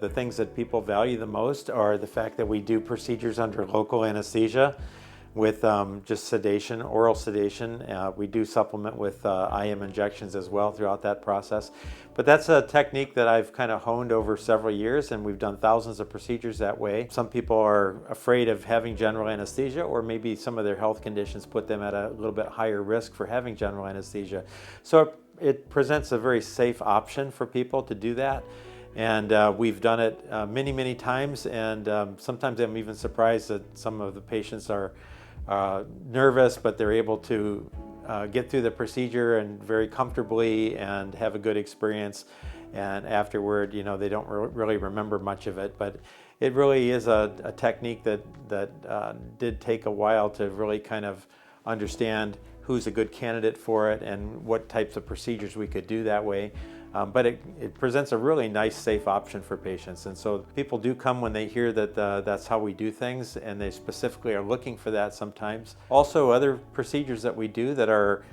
The things that people value the most are the fact that we do procedures under local anesthesia with just sedation, oral sedation. We do supplement with IM injections as well throughout that process. But that's a technique that I've kind of honed over several years, and we've done thousands of procedures that way. Some people are afraid of having general anesthesia, or maybe some of their health conditions put them at a little bit higher risk for having general anesthesia. So it presents a very safe option for people to do that. And we've done it many times, and sometimes I'm even surprised that some of the patients are nervous, but they're able to get through the procedure and very comfortably and have a good experience. And afterward, they don't really remember much of it, but it really is a technique that did take a while to really kind of understand who's a good candidate for it and what types of procedures we could do that way. But it presents a really nice, safe option for patients. And so people do come when they hear that that's how we do things, and they specifically are looking for that sometimes. Also, other procedures that we do that are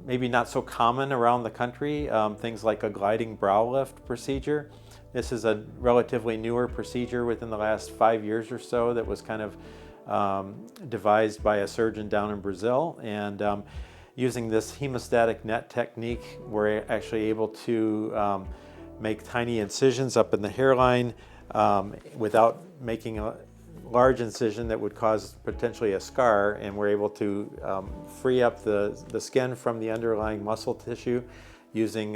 maybe not so common around the country, things like a gliding brow lift procedure. This is a relatively newer procedure within the last 5 years or so that was kind of devised by a surgeon down in Brazil. And using this hemostatic net technique, we're actually able to make tiny incisions up in the hairline without making a large incision that would cause potentially a scar, and we're able to free up the skin from the underlying muscle tissue using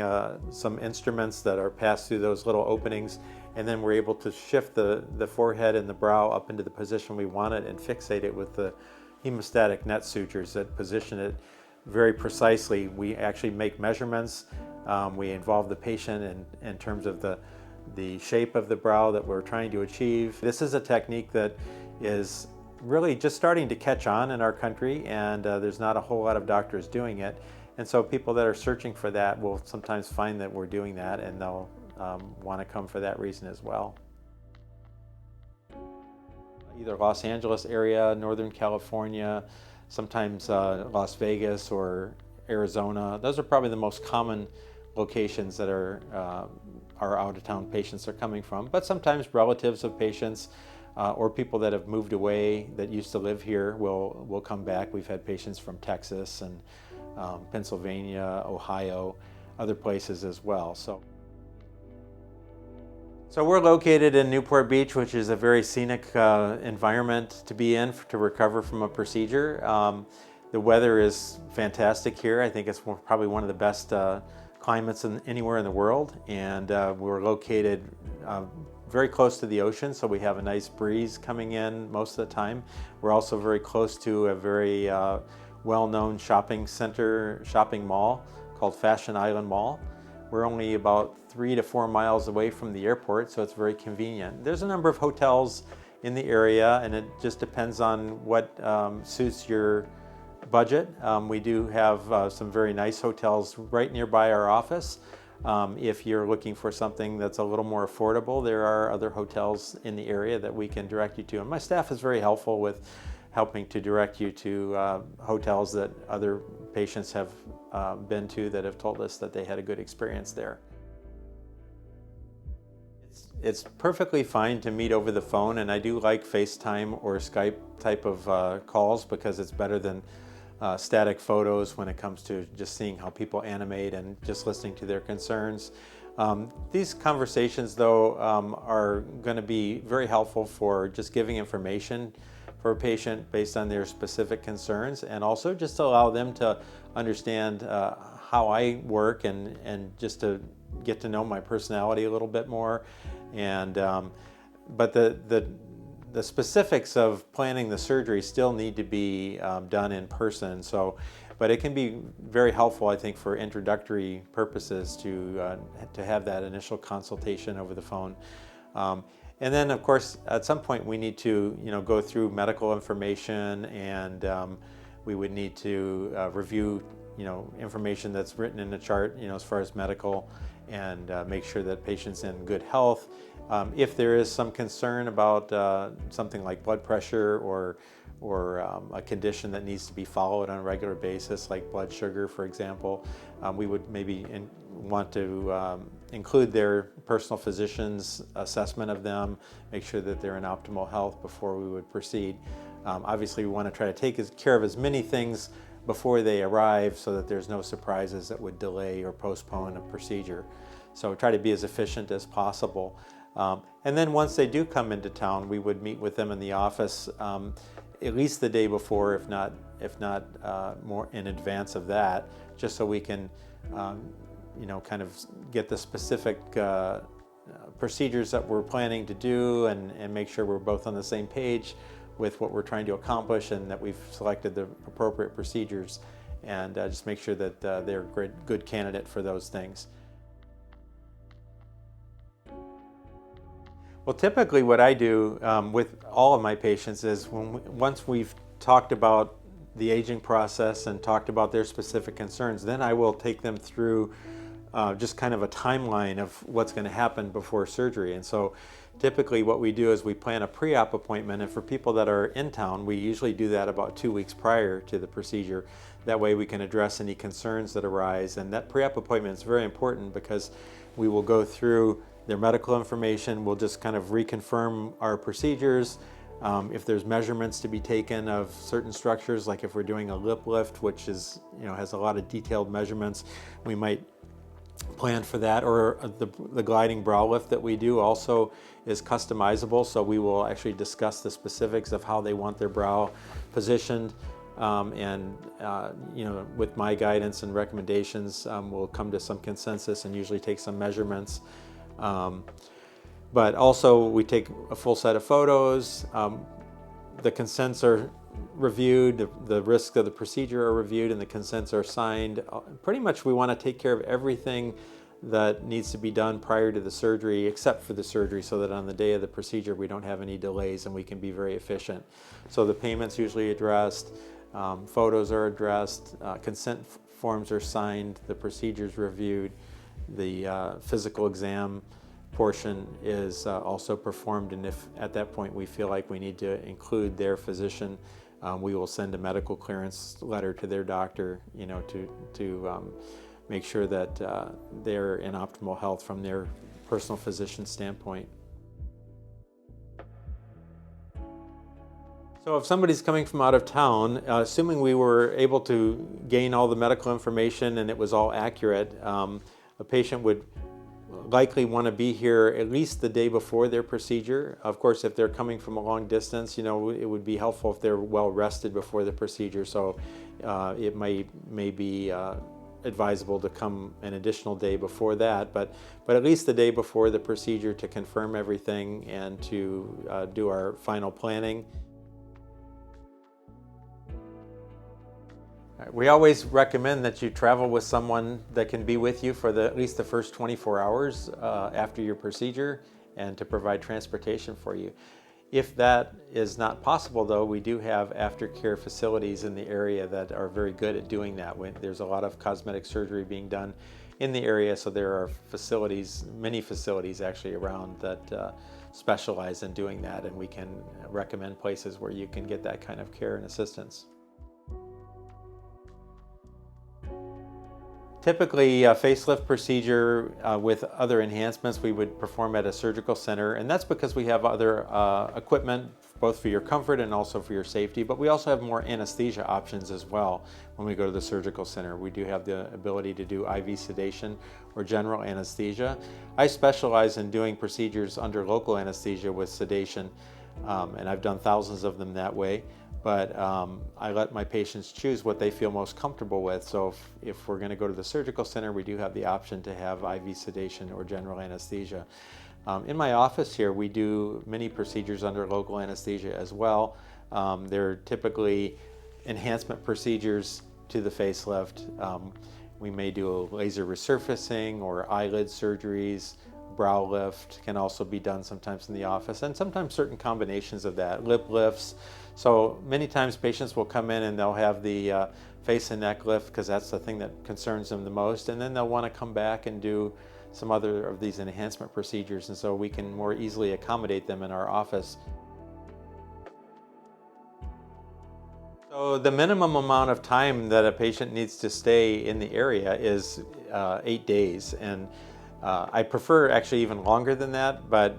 some instruments that are passed through those little openings, and then we're able to shift the forehead and the brow up into the position we want it and fixate it with the hemostatic net sutures that position it very precisely. We actually make measurements. We involve the patient in terms of the shape of the brow that we're trying to achieve. This is a technique that is really just starting to catch on in our country, and there's not a whole lot of doctors doing it. And so people that are searching for that will sometimes find that we're doing that, and they'll want to come for that reason as well. Either Los Angeles area, Northern California, sometimes Las Vegas or Arizona. Those are probably the most common locations that our out-of-town patients are coming from. But sometimes relatives of patients or people that have moved away that used to live here will come back. We've had patients from Texas and Pennsylvania, Ohio, other places as well. So we're located in Newport Beach, which is a very scenic environment to be in to recover from a procedure. The weather is fantastic here. I think it's probably one of the best climates anywhere in the world. And we're located very close to the ocean, so we have a nice breeze coming in most of the time. We're also very close to a very well-known shopping mall called Fashion Island Mall. We're only about 3 to 4 miles away from the airport, so it's very convenient. There's a number of hotels in the area, and it just depends on what suits your budget. We do have some very nice hotels right nearby our office. If you're looking for something that's a little more affordable, there are other hotels in the area that we can direct you to. And my staff is very helpful with helping to direct you to hotels that other patients have been to that have told us that they had a good experience there. It's perfectly fine to meet over the phone, and I do like FaceTime or Skype type of calls because it's better than static photos when it comes to just seeing how people animate and just listening to their concerns. These conversations, though, are going to be very helpful for just giving information for a patient based on their specific concerns, and also just to allow them to understand how I work and just to get to know my personality a little bit more. And but the specifics of planning the surgery still need to be done in person. But it can be very helpful, I think, for introductory purposes to have that initial consultation over the phone. And then, of course, at some point we need to, go through medical information, and we would need to review, information that's written in the chart, as far as medical, and make sure that patient's in good health. If there is some concern about something like blood pressure or a condition that needs to be followed on a regular basis, like blood sugar, for example, we would maybe want to include their personal physician's assessment of them, make sure that they're in optimal health before we would proceed. Obviously, we want to try to take care of as many things before they arrive so that there's no surprises that would delay or postpone a procedure. So try to be as efficient as possible. And then once they do come into town, we would meet with them in the office at least the day before, if not more in advance of that, just so we can kind of get the specific procedures that we're planning to do and make sure we're both on the same page with what we're trying to accomplish and that we've selected the appropriate procedures, and just make sure that they're a good candidate for those things. Well, typically what I do with all of my patients is once we've talked about the aging process and talked about their specific concerns, then I will take them through just kind of a timeline of what's going to happen before surgery. And so typically what we do is we plan a pre-op appointment, and for people that are in town, we usually do that about 2 weeks prior to the procedure. That way we can address any concerns that arise. And that pre-op appointment is very important because we will go through their medical information. We'll just kind of reconfirm our procedures. If there's measurements to be taken of certain structures, like if we're doing a lip lift, which is, has a lot of detailed measurements, we might plan for that. Or the gliding brow lift that we do also is customizable, so we will actually discuss the specifics of how they want their brow positioned. With my guidance and recommendations, we'll come to some consensus and usually take some measurements. But also we take a full set of photos. The consents are reviewed, the risks of the procedure are reviewed, and the consents are signed. Pretty much we want to take care of everything that needs to be done prior to the surgery, except for the surgery, so that on the day of the procedure we don't have any delays and we can be very efficient. So the payment's usually addressed, photos are addressed, consent forms are signed, the procedure's reviewed, the physical exam portion is also performed, and if at that point we feel like we need to include their physician, we will send a medical clearance letter to their doctor, to make sure that they're in optimal health from their personal physician standpoint. So if somebody's coming from out of town, assuming we were able to gain all the medical information and it was all accurate, a patient would likely want to be here at least the day before their procedure. Of course, if they're coming from a long distance, it would be helpful if they're well rested before the procedure. So it may be advisable to come an additional day before that, but at least the day before the procedure to confirm everything and to do our final planning. We always recommend that you travel with someone that can be with you for at least the first 24 hours after your procedure, and to provide transportation for you. If that is not possible, though, we do have aftercare facilities in the area that are very good at doing that. There's a lot of cosmetic surgery being done in the area, so there are many facilities actually around that specialize in doing that, and we can recommend places where you can get that kind of care and assistance. Typically, a facelift procedure with other enhancements we would perform at a surgical center, and that's because we have other equipment both for your comfort and also for your safety, but we also have more anesthesia options as well when we go to the surgical center. We do have the ability to do IV sedation or general anesthesia. I specialize in doing procedures under local anesthesia with sedation, and I've done thousands of them that way. But I let my patients choose what they feel most comfortable with. So if we're going to go to the surgical center, we do have the option to have IV sedation or general anesthesia. In my office here, we do many procedures under local anesthesia as well. They're typically enhancement procedures to the facelift. We may do a laser resurfacing or eyelid surgeries. Brow lift can also be done sometimes in the office, and sometimes certain combinations of that, lip lifts. So many times patients will come in and they'll have the face and neck lift because that's the thing that concerns them the most, and then they'll want to come back and do some other of these enhancement procedures, and so we can more easily accommodate them in our office. So the minimum amount of time that a patient needs to stay in the area is 8 days, and I prefer actually even longer than that, but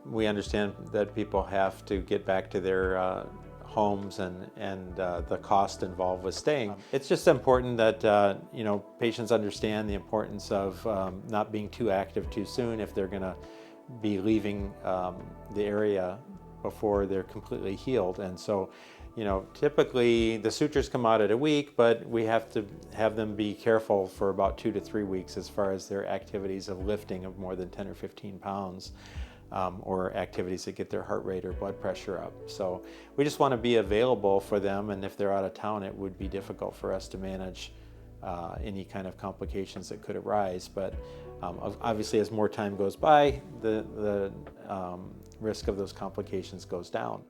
we understand that people have to get back to their homes and the cost involved with staying. It's just important that patients understand the importance of not being too active too soon if they're going to be leaving the area before they're completely healed. And so, typically the sutures come out at a week, but we have to have them be careful for about 2 to 3 weeks as far as their activities of lifting of more than 10 or 15 pounds, or activities that get their heart rate or blood pressure up. So we just want to be available for them, and if they're out of town, it would be difficult for us to manage any kind of complications that could arise. But obviously, as more time goes by, the risk of those complications goes down.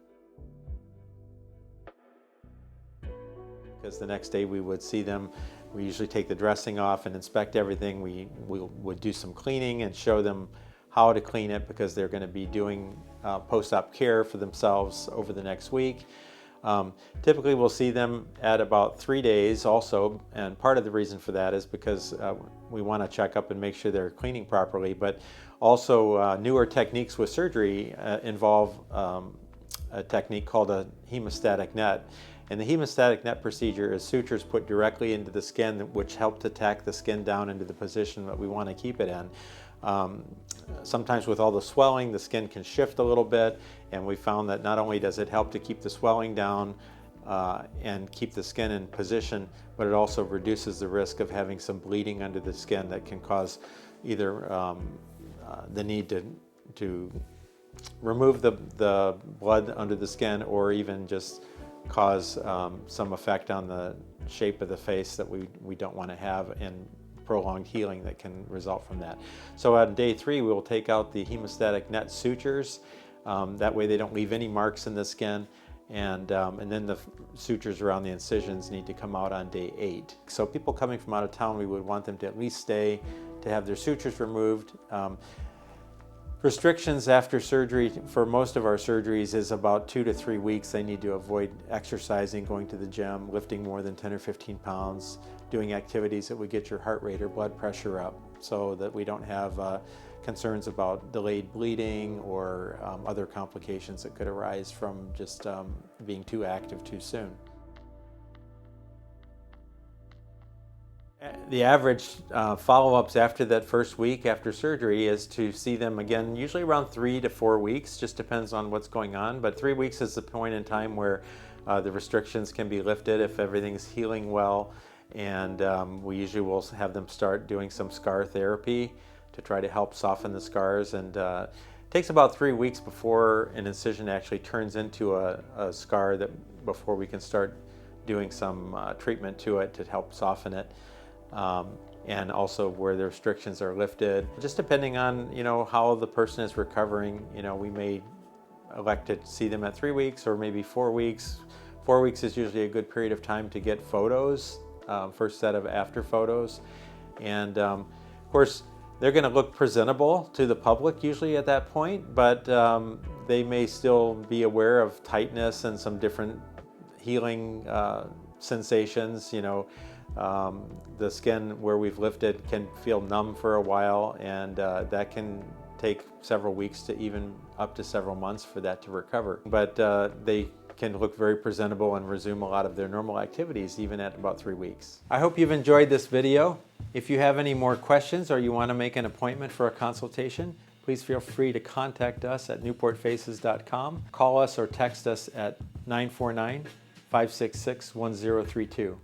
Because the next day we would see them, we usually take the dressing off and inspect everything. We would do some cleaning and show them how to clean it, because they're going to be doing post-op care for themselves over the next week. Typically we'll see them at about 3 days also, and part of the reason for that is because we want to check up and make sure they're cleaning properly, but also newer techniques with surgery involve a technique called a hemostatic net. And the hemostatic net procedure is sutures put directly into the skin, which help to tack the skin down into the position that we want to keep it in. Sometimes with all the swelling, the skin can shift a little bit, and we found that not only does it help to keep the swelling down and keep the skin in position, but it also reduces the risk of having some bleeding under the skin that can cause either the need to remove the blood under the skin, or even just cause some effect on the shape of the face that we don't want to have, and prolonged healing that can result from that. So on day 3, we will take out the hemostatic net sutures. That way they don't leave any marks in the skin. And then the sutures around the incisions need to come out on day 8. So people coming from out of town, we would want them to at least stay to have their sutures removed. Restrictions after surgery for most of our surgeries is about 2 to 3 weeks. They need to avoid exercising, going to the gym, lifting more than 10 or 15 pounds, doing activities that would get your heart rate or blood pressure up, so that we don't have concerns about delayed bleeding or other complications that could arise from just being too active too soon. The average follow-ups after that first week after surgery is to see them again, usually around 3 to 4 weeks, just depends on what's going on. But 3 weeks is the point in time where the restrictions can be lifted if everything's healing well. And we usually will have them start doing some scar therapy to try to help soften the scars. And it takes about 3 weeks before an incision actually turns into a scar, before we can start doing some treatment to it to help soften it. And also where the restrictions are lifted. Just depending on how the person is recovering, we may elect to see them at 3 weeks or maybe 4 weeks. 4 weeks is usually a good period of time to get photos, first set of after photos. And of course, they're going to look presentable to the public usually at that point, but they may still be aware of tightness and some different healing sensations. The skin where we've lifted can feel numb for a while, and that can take several weeks to even up to several months for that to recover. But they can look very presentable and resume a lot of their normal activities even at about 3 weeks. I hope you've enjoyed this video. If you have any more questions or you want to make an appointment for a consultation, please feel free to contact us at newportfaces.com. Call us or text us at 949-566-1032.